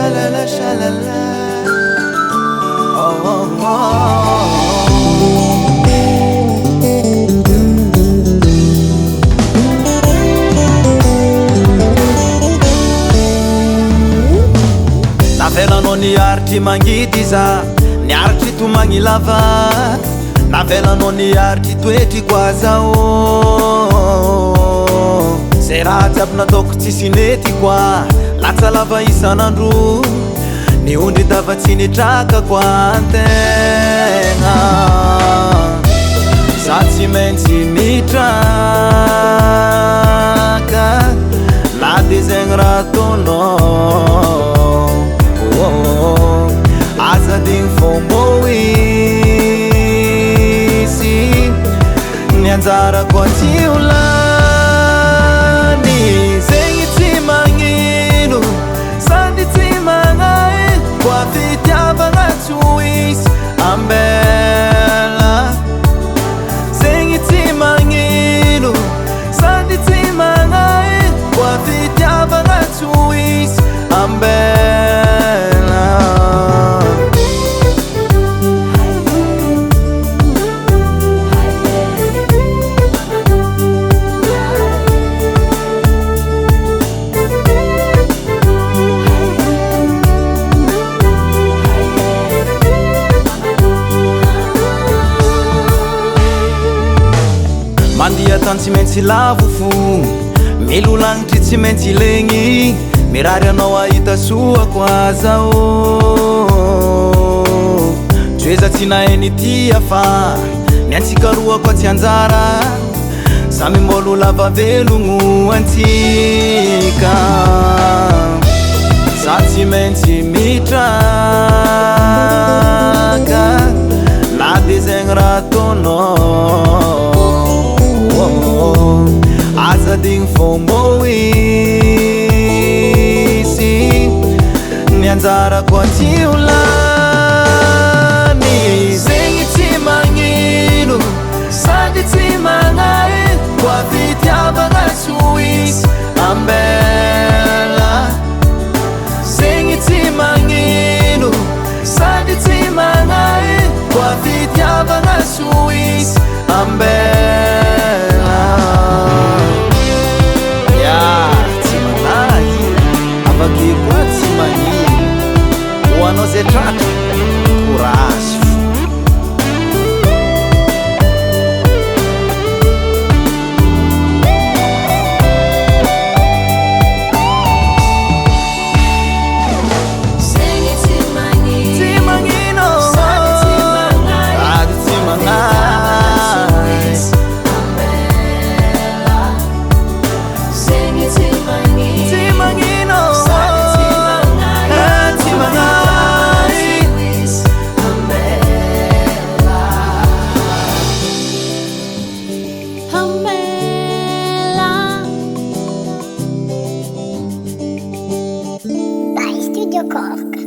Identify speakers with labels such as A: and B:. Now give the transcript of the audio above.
A: shalala shalala. Oh, oh, oh. Navelanao niaritry mangidy za niaritry tomagny lava, navelanao niaritry toetry koa zao. Zay raha jiaby nataoko tsisy nety koa latsa lava isan'andro, ny ondry dava tsy nitraka koa antegna. Za tsy maintsy mitraka na de zegny raha ataonao. Azadigny fomba isy ny anjarako tsy ho lany. Zegny tsy magnino sady tsy magnahy, koa fitiavagna tsy ho isy ambela. Zegny tsy magnino sady tsy magnahy, koa fitiavagna tsy ho isy ambela. Mandia tany tsy maintsy lavo fo, milolagnitry tsy maintsy legny, mirary anao ahita soa koa zao. Toeza tsy nahay tia fa ny antsika roa koa tsy anjara, samy mbôlo lava velogno antsika. Za tsy maintsy mitraka na de zegny raha ataonao. Azadigny fomba isy ny anjarako tsy ho lany. Zegny tsy magnino sady tsy magnahy, koa fitiavagna tsy ho isy ambela. Zegny tsy magnino sady tsy magnahy, koa fitiavagna tsy ho isy ambela. Tsy magnahy avake koa tsy magnino, ho anao zay tratra courage.
B: Studio Cork.